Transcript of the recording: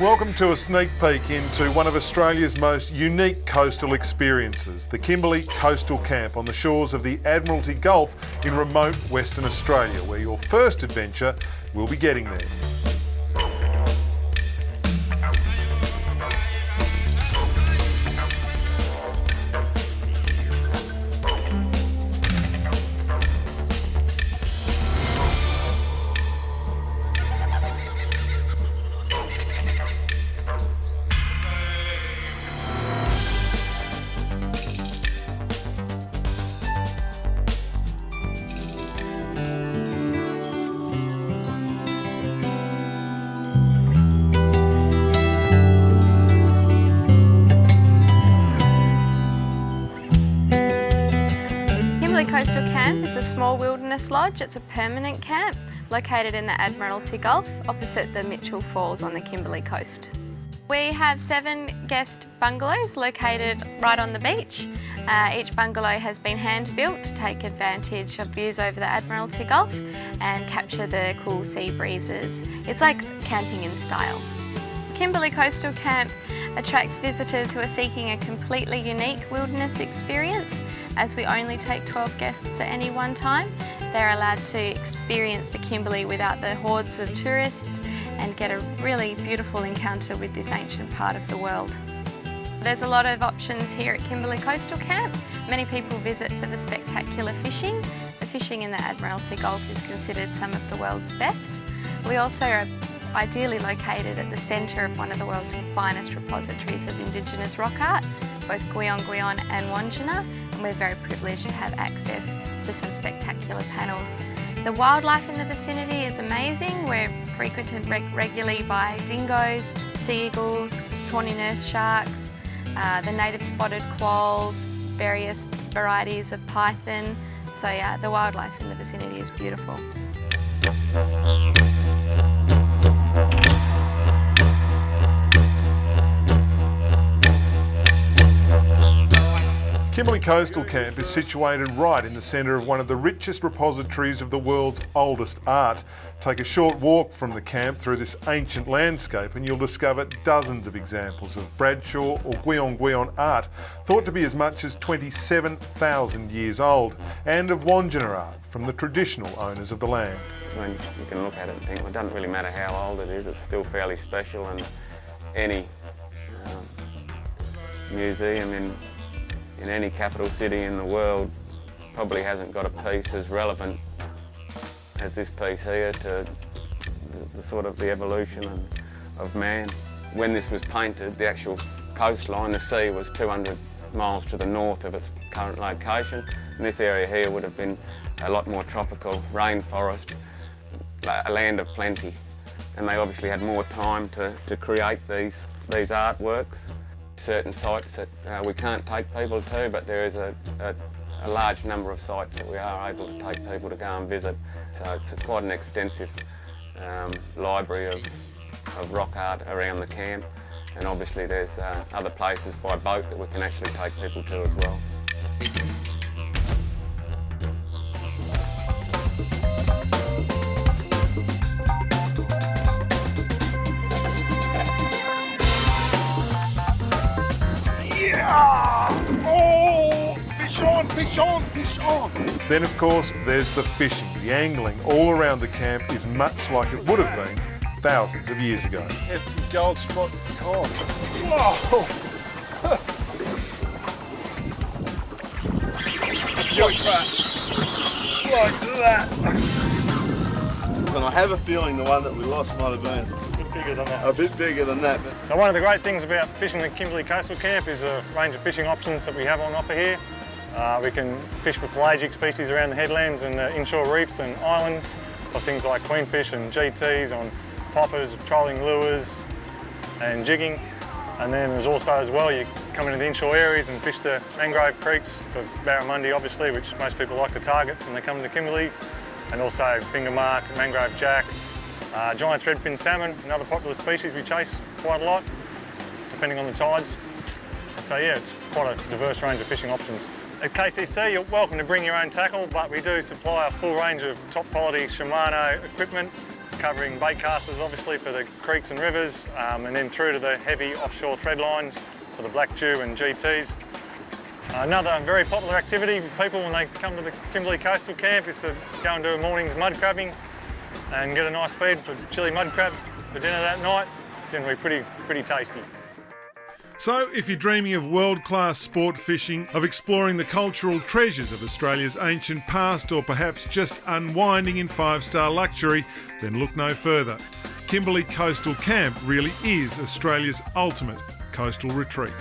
Welcome to a sneak peek into one of Australia's most unique coastal experiences, the Kimberley Coastal Camp on the shores of the Admiralty Gulf in remote Western Australia, where your first adventure will be getting there. Coastal Camp is a small wilderness lodge. It's a permanent camp located in the Admiralty Gulf opposite the Mitchell Falls on the Kimberley coast. We have 7 guest bungalows located right on the beach. Each bungalow has been hand built to take advantage of views over the Admiralty Gulf and capture the cool sea breezes. It's like camping in style. Kimberley Coastal Camp attracts visitors who are seeking a completely unique wilderness experience. As we only take 12 guests at any one time, they're allowed to experience the Kimberley without the hordes of tourists and get a really beautiful encounter with this ancient part of the world. There's a lot of options here at Kimberley Coastal Camp. Many people visit for the spectacular fishing. The fishing in the Admiralty Gulf is considered some of the world's best. We also are ideally located at the centre of one of the world's finest repositories of Indigenous rock art, both Gwion and Wandjina, and we're very privileged to have access to some spectacular panels. The wildlife in the vicinity is amazing. We're frequented regularly by dingoes, sea eagles, tawny nurse sharks, the native spotted quolls, various varieties of python. So yeah, the wildlife in the vicinity is beautiful. Kimberley Coastal Camp is situated right in the centre of one of the richest repositories of the world's oldest art. Take a short walk from the camp through this ancient landscape and you'll discover dozens of examples of Bradshaw or Gwion art, thought to be as much as 27,000 years old, and of Wandjina art from the traditional owners of the land. When you can look at it and think, well, it doesn't really matter how old it is, it's still fairly special, and any museum in any capital city in the world probably hasn't got a piece as relevant as this piece here to the sort of the evolution of man. When this was painted, the actual coastline, the sea, was 200 miles to the north of its current location, and this area here would have been a lot more tropical, rainforest, a land of plenty, and they obviously had more time to create these artworks. Certain sites that we can't take people to, but there is a large number of sites that we are able to take people to go and visit. So it's quite an extensive library of rock art around the camp, and obviously there's other places by boat that we can actually take people to as well. Oh, fish on! Then of course there's the fishing. The angling all around the camp is much like it would have been thousands of years ago. Hefty gold spot cod. Whoa! Huge fat. Like that. And I have a feeling the one that we lost might have been bigger than that. a bit bigger than that. But So one of the great things about fishing the Kimberley Coastal Camp is a range of fishing options that we have on offer here. We can fish for pelagic species around the headlands and the inshore reefs and islands, for things like queenfish and GTs on poppers, trolling lures and jigging. And then there's also as well, you come into the inshore areas and fish the mangrove creeks for barramundi obviously, which most people like to target when they come to Kimberley, and also finger mark, mangrove jack, giant threadfin salmon, another popular species we chase quite a lot, depending on the tides. So yeah, it's quite a diverse range of fishing options. At KCC, you're welcome to bring your own tackle, but we do supply a full range of top quality Shimano equipment covering bait casters obviously for the creeks and rivers, and then through to the heavy offshore thread lines for the black dew and GTs. Another very popular activity with people when they come to the Kimberley Coastal Camp is to go and do a morning's mud crabbing and get a nice feed for chili mud crabs for dinner that night. Generally pretty tasty. So, if you're dreaming of world-class sport fishing, of exploring the cultural treasures of Australia's ancient past, or perhaps just unwinding in five-star luxury, then look no further. Kimberley Coastal Camp really is Australia's ultimate coastal retreat.